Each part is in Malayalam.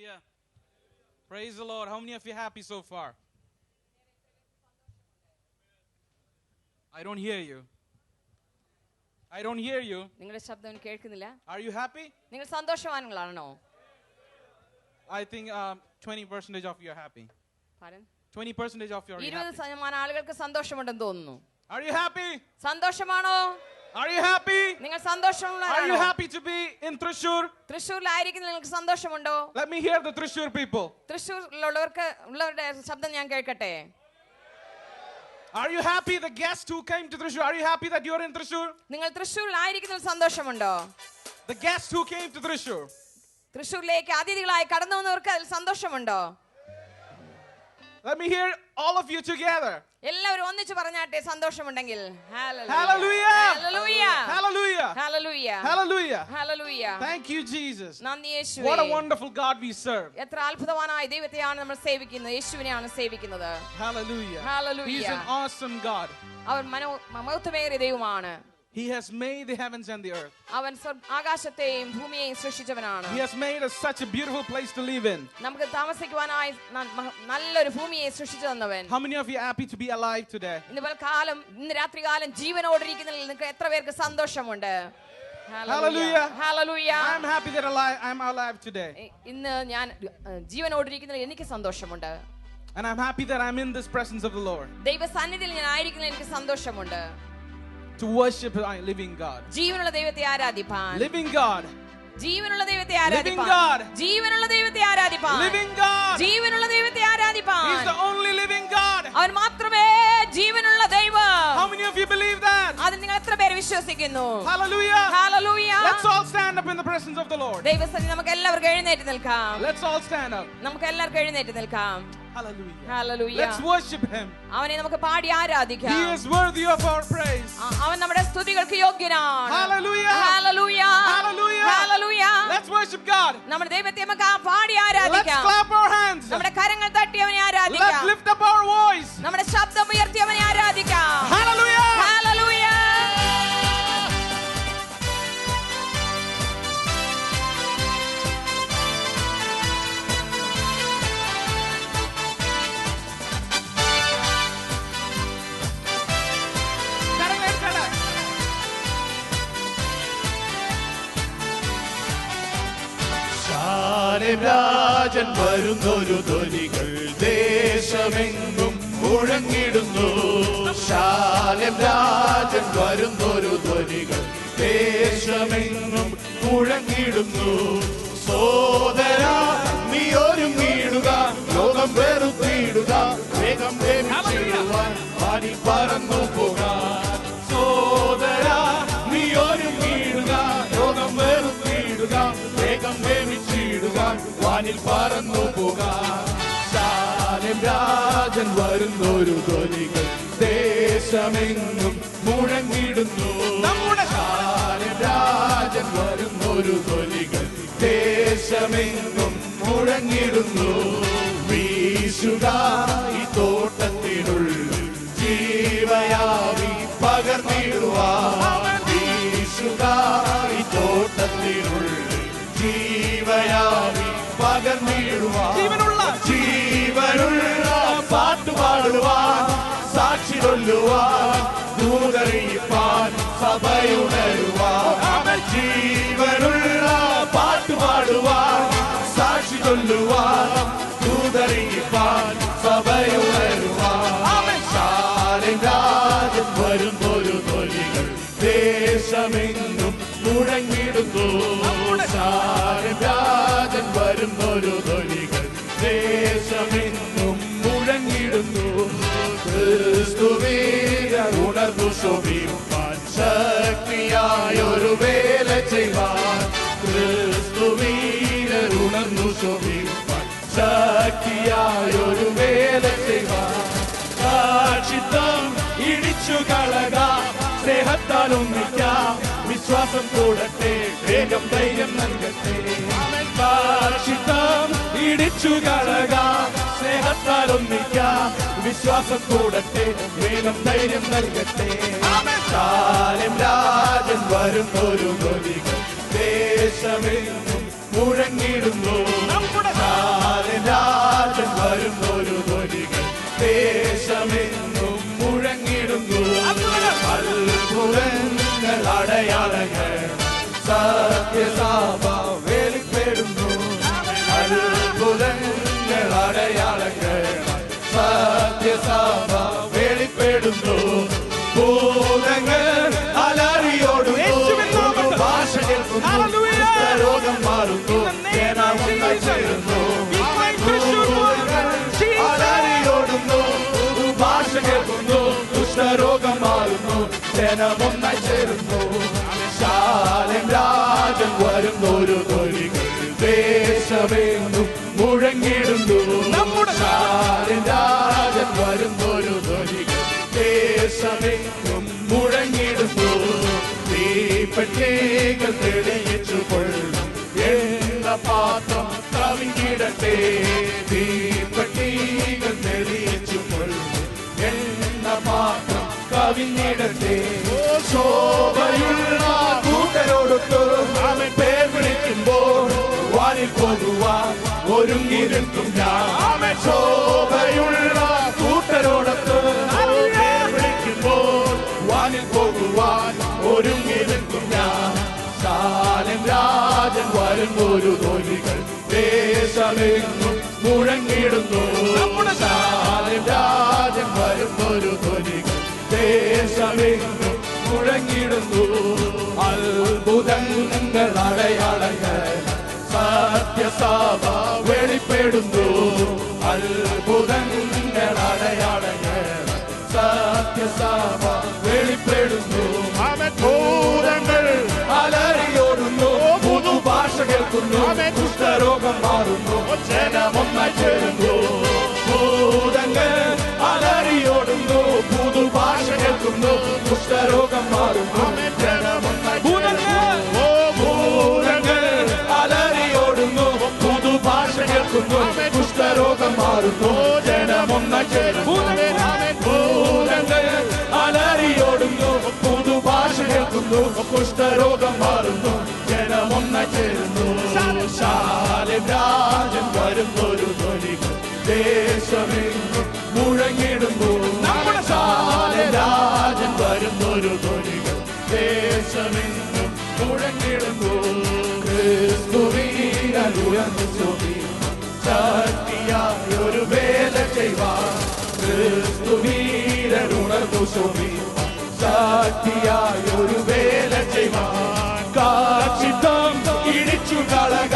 Hallelujah. Praise the Lord. How many of you happy so far? I don't hear you. I don't hear you. നിങ്ങളുടെ ശബ്ദം കേൾക്കുന്നില്ല. Are you happy? നിങ്ങൾ സന്തോഷവാന്കളാണോ? I think 20% of you are happy. Pardon? 20% of you are happy. 20% ആളുകൾക്ക് സന്തോഷമുണ്ടെന്ന് തോന്നുന്നു. Are you happy? സന്തോഷമാണോ? Are you happy? നിങ്ങൾ സന്തോഷമുള്ളവരാണോ? Are you happy to be in Thrissur? തൃശ്ശൂരിലായിരിക്കുന്ന നിങ്ങൾക്ക് സന്തോഷമുണ്ടോ? Let me hear the Thrissur people. തൃശ്ശൂരിലുള്ളവരുടെ ശബ്ദം ഞാൻ കേൾക്കട്ടെ. Are you happy the guests who came to Thrissur? Are you happy that you are in Thrissur? നിങ്ങൾ തൃശ്ശൂരിലായിരിക്കുന്നതിൽ സന്തോഷമുണ്ടോ? The guests who came to Thrissur. തൃശ്ശൂരിലേക്ക് അതിഥികളായി കടന്നു വന്നവർക്ക് അതിൽ സന്തോഷമുണ്ടോ? Let me hear all of you together. എല്ലാവരും ഒന്നിച്ചു പറഞ്ഞാട്ടെ സന്തോഷമുണ്ടെങ്കിൽ. Hallelujah. Hallelujah. Hallelujah. Hallelujah. Hallelujah. Hallelujah. Thank you, Jesus. നന്ദി യേശുവേ. What a wonderful God we serve. എത്ര അത്ഭുതവാനായ ദൈവത്തെയാണ് നമ്മൾ സേവിക്കുന്നത്. യേശുവിനെയാണ് സേവിക്കുന്നത്. Hallelujah. Hallelujah. He is an awesome God. അവൻ മഹത്വമേറിയ ദൈവമാണ്. He has made the heavens and the earth. അവൻ ആകാശത്തെയും ഭൂമിയെയും സൃഷ്ടിച്ചവനാണ്. He has made us such a beautiful place to live in. നമുക്ക് താമസിക്കുവാനായി നല്ലൊരു ഭൂമിയെ സൃഷ്ടിച്ചു തന്നവൻ. How many of you are happy to be alive today? ഇന്ന് രാത്രികാലം ജീവനോടിരിക്കുന്നതിൽ നിങ്ങൾക്ക് എത്ര പേർക്ക് സന്തോഷമുണ്ട്? Hallelujah. Hallelujah. I am happy that I'm alive today. ഇന്ന് ഞാൻ ജീവനോടിരിക്കുന്നതിൽ എനിക്ക് സന്തോഷമുണ്ട്. And I'm happy that I'm in this presence of the Lord. ദൈവ സന്നിധിയിൽ ഞാൻ ആയിരിക്കുന്നതിൽ എനിക്ക് സന്തോഷമുണ്ട്. To worship a living God. ജീവനുള്ള ദൈവത്തെ ആരാധിപ്പാൻ. Living God. ജീവനുള്ള ദൈവത്തെ ആരാധിപ്പാൻ. Living God. ജീവനുള്ള ദൈവത്തെ ആരാധിപ്പാൻ. Living God. ജീവനുള്ള ദൈവത്തെ ആരാധിപ്പാൻ. He's the only living God. അവൻ മാത്രമേ ജീവനുള്ള ദൈവം. How many of you believe that? അത് നിങ്ങൾ എത്ര പേര് വിശ്വസിക്കുന്നു? Hallelujah. Hallelujah. Let's all stand up in the presence of the Lord. ദൈവസന്നിധിയിൽ നമുക്ക് എല്ലാവർക്കും എഴുന്നേറ്റ് നിൽക്കാം. Let's all stand up. നമുക്ക് എല്ലാവർക്കും എഴുന്നേറ്റ് നിൽക്കാം. Hallelujah. Hallelujah. Let's worship him. അവനെ നമുക്ക് പാടി ആരാധിക്കാം. He is worthy of our praise. അവൻ നമ്മുടെ സ്തുതികൾക്ക് യോഗ്യനാണ്. Hallelujah. Hallelujah. Hallelujah. Hallelujah. Let's worship God. നമ്മുടെ ദൈവത്തെ നമുക്ക് പാടി ആരാധിക്കാം. Let's clap our hands. നമ്മുടെ കരങ്ങൾ തട്ടി അവനെ Let's ആരാധിക്കാം. lift up our voice. നമ്മുടെ ശബ്ദം ഉയർത്തി അവനെ ആരാധിക്കാം. Hallelujah. Hallelujah. രാജൻ വരുന്നൊരു ധ്വനികൾ ദേശമെങ്ങും മുഴങ്ങിടുന്നു. ശാലം രാജൻ വരുന്നൊരു ധ്വനികൾ ദേശമെങ്ങും മുഴങ്ങിടുന്നു. സോദരാ നീ ഒരുങ്ങിടുക, ലോകം വെറുത്തിടുക, വേഗം വേഗം പാടി പറന്നു പോകാൻ. സോദരാ നീ ഒരുങ്ങിടുക, ലോകം വെറുത്തിടുക, വേഗം വേവിച്ചിടുക, വാനിൽ പറന്നു പോകാൻ. ശാലം രാജൻ വരുന്നൊരു ധ്വനികൾ ദേശമെങ്ങും മുഴങ്ങിടുന്നു. ശാലം രാജൻ വരുന്നൊരു ധ്വനികൾ ദേശമെങ്ങും മുഴങ്ങിടുന്നു. വീശുക ഈ തോട്ടത്തിനുള്ളിൽ ജീവയാവി പകർന്നിടുവാൻ. വീശുക ഈ തോട്ടത്തിനുള്ളിൽ ജീവയാവി പകർന്നിടുവാൻ. ജീവനുള്ള പാട്ടുപാടുവാൻ, സാക്ഷി ചൊല്ലുവാൻ, ദൂതറിയിപ്പാൻ, സഭയുണരുവാൻ. ജീവനുള്ള പാട്ടുപാടുവാൻ, സാക്ഷി ചൊല്ലുവാൻ, ദൂതറിയിപ്പാൻ, സഭയുണരുവാൻ. ശാലം രാജൻ വരുന്നൊരു ധ്വനികൾ ദേശമെങ്ങും മുഴങ്ങിടുന്നു. ശാലം രാജൻ വരുന്നൊരു ധ്വനികൾ ദേശമെങ്ങും മുഴങ്ങിടുന്നു. ക്രിസ്തുവിൽ ഉണർന്നു ശോഭിപ്പാൻ, ശക്തിയായൊരു വേല ചെയ്യുവാൻ. ക്രിസ്തുവിൽ ഉണർന്നു ശോഭിപ്പാൻ, ശക്തിയായൊരു വേല ചെയ്യുവാൻ. സാക്ഷിത്വം ഇടിച്ചു കളക, സ്നേഹത്താൽ ഒന്നിക്കാം, വിശ്വാസം കൂടട്ടെ, വേഗം ധൈര്യം നൽകട്ടെ. സാക്ഷിത്വം ഇടിച്ചു കളക, സ്നേഹത്താൽ ഒന്നിക്കാം, വിശ്വാസം കൂടട്ടെ, വേഗം ധൈര്യം നൽകട്ടെ. ശാലം രാജൻ വരുന്നൊരു ധ്വനികൾ ദേശമെങ്ങും മുഴങ്ങിടുന്നു. സത്യസഭ വെളിപ്പെടുന്നു. ഭൂതങ്ങൾ അലറിയോടുന്നു, ഭാഷ കേൾക്കുന്നു, രോഗം മാറുന്നു, ജനം ഒന്നായി ചേരുന്നു. അലറിയോടുന്നു, ഭാഷ കേൾക്കുന്നു, കുഷ്ഠരോഗം മാറുന്നു, ജനം ഒന്നായി ചേരുന്നു. ശാലേം രാജൻ വരുന്നൊരു ധ്വനികൾ ദേശമെങ്ങും മുഴങ്ങിടുന്നു. ശാലേം രാജൻ വരുന്നൊരു ധ്വനികൾ ദേശമെങ്ങും മുഴങ്ങിടുന്നു. തീപ്പെട്ടികൾ തെളിയിച്ചു കൊള്ളും എന്ന പാത്രം കവിഞ്ഞിടട്ടെ. തീപ്പെട്ടികൾ തെളിയിച്ചു കൊള്ളും എന്ന പാത്രം കവിഞ്ഞിടട്ടെ. ശോഭയുള്ള കൂട്ടരോടൊത്ത് അവൻ പേർ വിളിക്കുമ്പോൾ വാനിൽ പോകുവാൻ ഒരുങ്ങി നിൽക്കും ഞാൻ. ശോഭയുള്ള കൂട്ടരോടൊത്ത് പേർ വിളിക്കുമ്പോൾ വാനിൽ പോകുവാൻ ഒരുങ്ങി നിൽക്കും ഞാൻ. ശാലേം രാജൻ വരുന്നൊരു ധ്വനികൾ ദേശമെങ്ങും മുഴങ്ങിടുന്നു. ശാലേം രാജൻ വരുന്നൊരു ധ്വനികൾ ദേശമെങ്ങും മുഴങ്ങിടുന്നു. അത്ഭുതങ്ങൾ അടയാളങ്ങൾ സത്യസഭ വെളിപ്പെടുന്നു. അത്ഭുതങ്ങൾ അടയാളങ്ങൾ സത്യസഭ വെളിപ്പെടുന്നു. ഭൂതങ്ങൾ അലറിയോടുന്നു, പുതുഭാഷ കേൾക്കുന്നു, കുഷ്ഠരോഗം മാറുന്നു, ജനം ഒന്നായി ചേരുന്നു. ഭൂതങ്ങൾ അലറിയോടുന്നു, പുതുഭാഷ കേൾക്കുന്നു, കുഷ്ഠരോഗം മാറുന്നു, ജനം ഒന്നായി ചേരുന്നു. ഭൂതങ്ങൾ അലറിയോടുന്നു, പുതുഭാഷ കേൾക്കുന്നു, കുഷ്ഠരോഗം മാറുന്നു, ജനം ഒന്നായി ചേരുന്നു. ഭൂതങ്ങൾ അലറിയോടുന്നു, പുതുഭാഷ കേൾക്കുന്നു, കുഷ്ഠരോഗം മാറുന്നു, ജനം ഒന്നായി ചേരുന്നു. ശാലേം രാജൻ വരുന്നൊരു ധ്വനികൾ ദേശമെങ്ങും മുഴങ്ങിടുന്നു. ശാലേം രാജൻ വരുന്നൊരു ധ്വനികൾ ദേശമെങ്ങും മുഴങ്ങിടുന്നു. ക്രിസ്തുവിനുയർന്നു സ്തുതി, ശക്തിയായി ഒരു വേല ചെയ്യുവാൻ. ക്രിസ്തുവീരനുണർന്നു സ്തുതി, ശക്തിയായി ഒരു വേല ചെയ്യുവാൻ. കാക്ഷിത്തം ഇടിച്ചു കളക,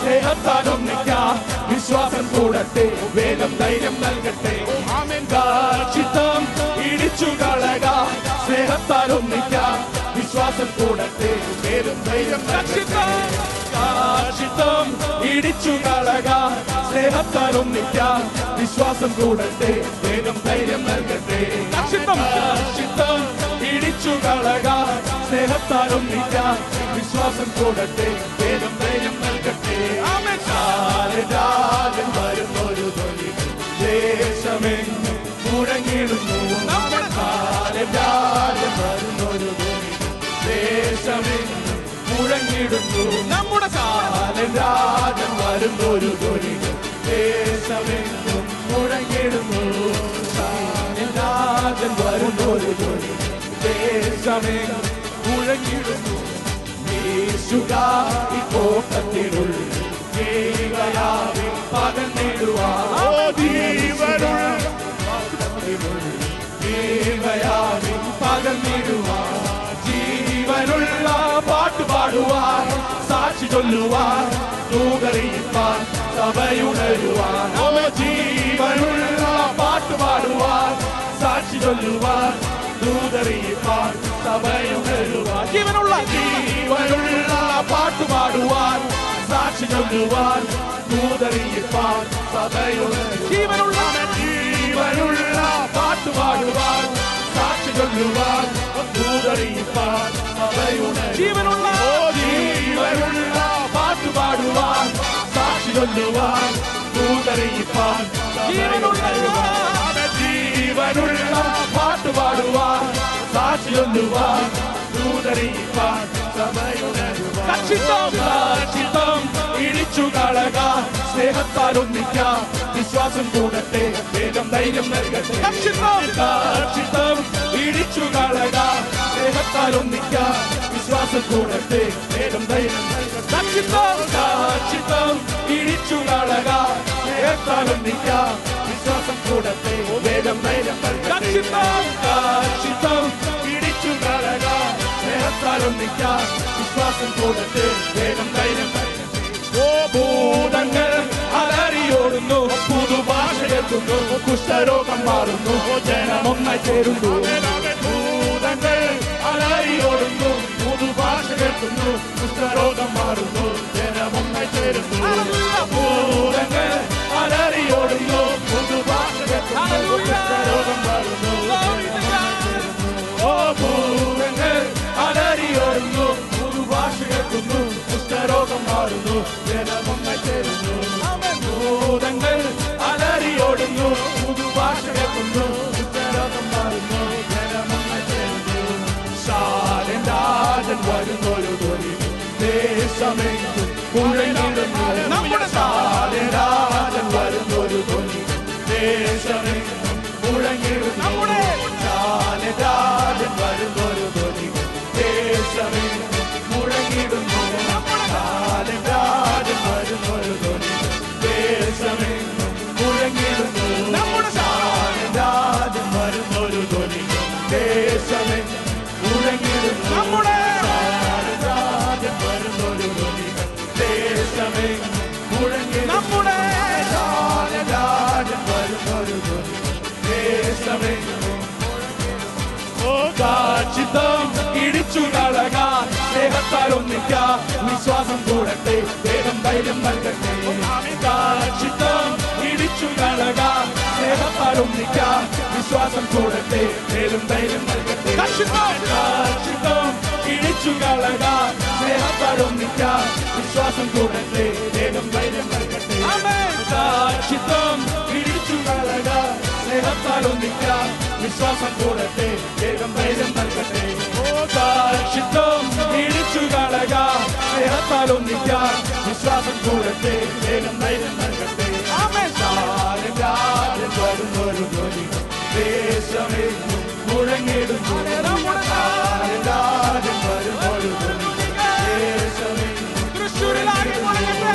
സ്നേഹത്താൽ ഒന്നിക്കാം, വിശ്വാസം കൂടട്ടെ, വേഗം ധൈര്യം നൽകട്ടെ. കാക്ഷിത്തം ഇടിച്ചു കളക, സ്നേഹത്താൽ ഒന്നിക്കാം, വിശ്വാസം കൂടട്ടെ, വേഗം ധൈര്യം നൽകട്ടെ. കാക്ഷിത്തം ഇടിച്ചു കളക, സ്നേഹത്താൽ ഒന്നിക്കാം, വിശ്വാസം കൂടട്ടെ, വേഗം ധൈര്യം നൽകട്ടെ. കാക്ഷിത്തം ഇടിച്ചു കളക, സ്നേഹത്താൽ ഒന്നിക്കാം, വിശ്വാസം കൂടട്ടെ, വേഗം ധൈര്യം നൽകട്ടെ. ശാലേം രാജൻ വരുന്നൊരു ധ്വനികൾ ദേശമെങ്ങും മുഴങ്ങിടുന്നു. ശാലേം രാജൻ വരുന്നൊരു ധ്വനികൾ ദേശമെങ്ങും മുഴങ്ങിടുന്നു. ശാലേം രാജൻ വരുന്നൊരു ധ്വനികൾ ദേശമെങ്ങും മുഴങ്ങിടുന്നു. ശാലേം രാജൻ വരുന്നൊരു ധ്വനികൾ ദേശമെങ്ങും മുഴങ്ങിടുന്നു. യേശുദായി കോട്ടത്തിനുള്ളിൽ ജീവയാവിൽ പകർന്നിടുവാൻ. ജീവയാവിൽ പകർന്നിടുവാൻ. ജീവനുള്ള പാട്ട് പാടുവാൻ, സാക്ഷി ചൊല്ലുവാൻ, തൂകറിയിപ്പാൻ, സഭയുണരുവാൻ. ജീവനുള്ള പാട്ട് പാടുവാൻ, സാക്ഷി ചൊല്ലുവാൻ, ദൂതറിയിപ്പാൻ, സഭയുണരുവാൻ. ജീവനുള്ള പാട്ട് പാടുവാൻ, സാക്ഷി ചൊല്ലുവാൻ, ദൂതറിയിപ്പാൻ, സഭയുണരുവാൻ. ജീവനുള്ള പാട്ട് പാടുവാൻ, സാക്ഷി ചൊല്ലുവാൻ, ദൂതറിയിപ്പാൻ, സഭയുണരുവാൻ. ജീവനുള്ള പാട്ട് പാടുവാൻ, സാക്ഷി ചൊല്ലുവാൻ, ദൂതറിയിപ്പാൻ, ജീവനുള്ള പാട്ട് പാടുവാൻ, സാക്ഷി ചൊല്ലുവാൻ, ദൂതറിയിപ്പാൻ, സഭയുണരുവാൻ. കാക്ഷിത്തം ഇടിച്ചു കളക, സ്നേഹത്താൽ ഒന്നിക്കാം, വിശ്വാസം കൂടട്ടെ, വേഗം ധൈര്യം നൽകട്ടെ. കാക്ഷിത്തം ഇടിച്ചു കളക, സ്നേഹത്താൽ ഒന്നിക്കാം, വിശ്വാസം കൂടട്ടെ, വേഗം ധൈര്യം നൽകട്ടെ. കാക്ഷിത്തം ഇടിച്ചു കളക, സ്നേഹത്താൽ ഒന്നിക്കാം, വിശ്വാസം കൂടട്ടെ വേഗം ധൈര്യം കാക്ഷിത്തം ഇടിച്ചു കളകാൻ സ്നേഹത്താൽ ഒന്നിക്കാൻ വിശ്വാസം കൂടട്ടെ വേഗം ധൈര്യം ഓ ഭൂതങ്ങൾ അലറിയോടുന്നു പുതുഭാഷ കേൾക്കുന്നു കുഷ്ഠരോഗം മാറുന്നു ജനമൊന്നായി ചേരുന്നു ഭൂതങ്ങൾ അലറിയോടുന്നു പുതുഭാഷ കേൾക്കുന്നു കുഷ്ഠരോഗം മാറുന്നു ജനമൊന്നായി ചേരുന്നു ഭൂതങ്ങൾ അലറിയോടുന്നു പുതുഭാഷ കേൾക്കുന്നു കുഷ്ഠരോഗം മാറുന്നു ഓ ഭൂതങ്ങൾ അലറിയോടുന്നു പുതുഭാഷ കേൾക്കുന്നു കുഷ്ഠരോഗം മാറുന്നു ജനമൊന്നായി ചേരുന്നു ഭൂതങ്ങൾ അലറിയോടുന്നു പുതുഭാഷ കേൾക്കുന്നു കുഷ്ഠരോഗം മാറുന്നു ജനമൊന്നായി ചേരുന്നു ശാലൻ വരുന്നൊരു ധ്വനി ദേശമെങ്ങും മുഴങ്ങിടുന്നു നമ്മുടെ ശാലൻ വരുന്നൊരു ധ്വനി ദേശമെങ്ങും മുഴങ്ങിടുന്നു ശാലൻ വരുന്നൊരു ധ്വനി ദേശമെങ്ങും മുഴങ്ങിടുന്നു ശാലൻ വരുന്നൊരു ധ്വനി ദേശമെങ്ങും മുഴങ്ങിടുന്നു നമ്മുടെ ശാലൻ വരുന്നൊരു ധ്വനി ദേശമെങ്ങും മുഴങ്ങിടുന്നു നമ്മുടെ രാജൻ വരുന്നൊരു ധ്വനി ദേശമെങ്ങും മുഴങ്ങിടുന്നു നമ്മുടെ രാജൻ വരുന്നൊരു ധ്വനി ദേശമെങ്ങും കാക്ഷിത്തം ഇടിച്ചു കളകാൻ സ്നേഹത്താൽ ഒന്നിക്കാൻ വിശ്വാസം കൂടട്ടെ വേഗം ധൈര്യം നൽകട്ടെ കാക്ഷിത്തം ഇടിച്ചു കളകാൻ സ്നേഹത്താൽ ഒന്നിക്കാൻ വിശ്വാസം കൂടട്ടെ വേഗം ധൈര്യം നൽകട്ടെ കാക്ഷിത്തം ഇടിച്ചു കളകാൻ സ്നേഹത്താൽ ഒന്നിക്കാൻ വിശ്വാസം കൂടട്ടെ വേഗം ധൈര്യം നൽകട്ടെ കാക്ഷിത്തം ഇടിച്ചു കളകാൻ സ്നേഹത്താൽ ഒന്നിക്കാൻ വിശ്വാസം കൂടട്ടെ വേഗം ധൈര്യം നൽകട്ടെ കാക്ഷിത്തം ഇടിച്ചു കളകാൻ സ്നേഹത്താൽ ഒന്നിക്കാൻ വിശ്വാസം കൂടട്ടെ വേഗം ധൈര്യം നൽകട്ടെ രാജൻ വരുന്നൊരു ധ്വനി ദേശമെങ്ങും മുഴങ്ങിടുന്നു രാജൻ വരുന്നൊരു ധ്വനി ദേശമെങ്ങും തൃശ്ശൂരിലാകെ മുഴങ്ങട്ടെ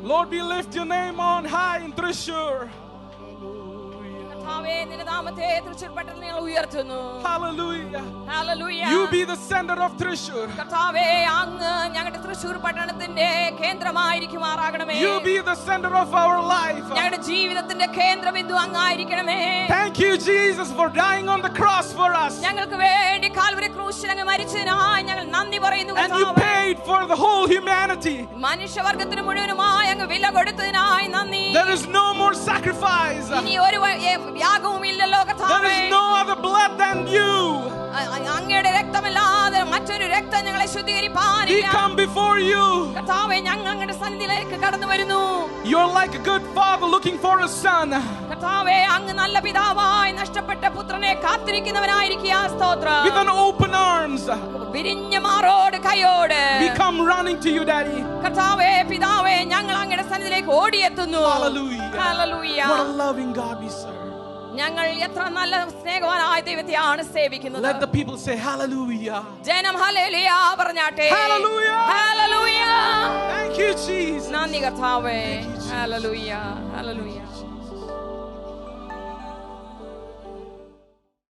Lord, we lift your name on high in Thrissur. Hallelujah. Hallelujah. You be the center of Thrissur. You be the center of our life. Thank you, Jesus, for dying on the cross for us. And you paid for the whole humanity. There is no more sacrifice. There is no other blood than you. We come before you. You're like a good father looking for a son. With an open arms, we come running to you, Daddy. Hallelujah. What a loving God we serve. Let the people say hallelujah. Hallelujah. Hallelujah. Thank you, Jesus. Hallelujah. Hallelujah.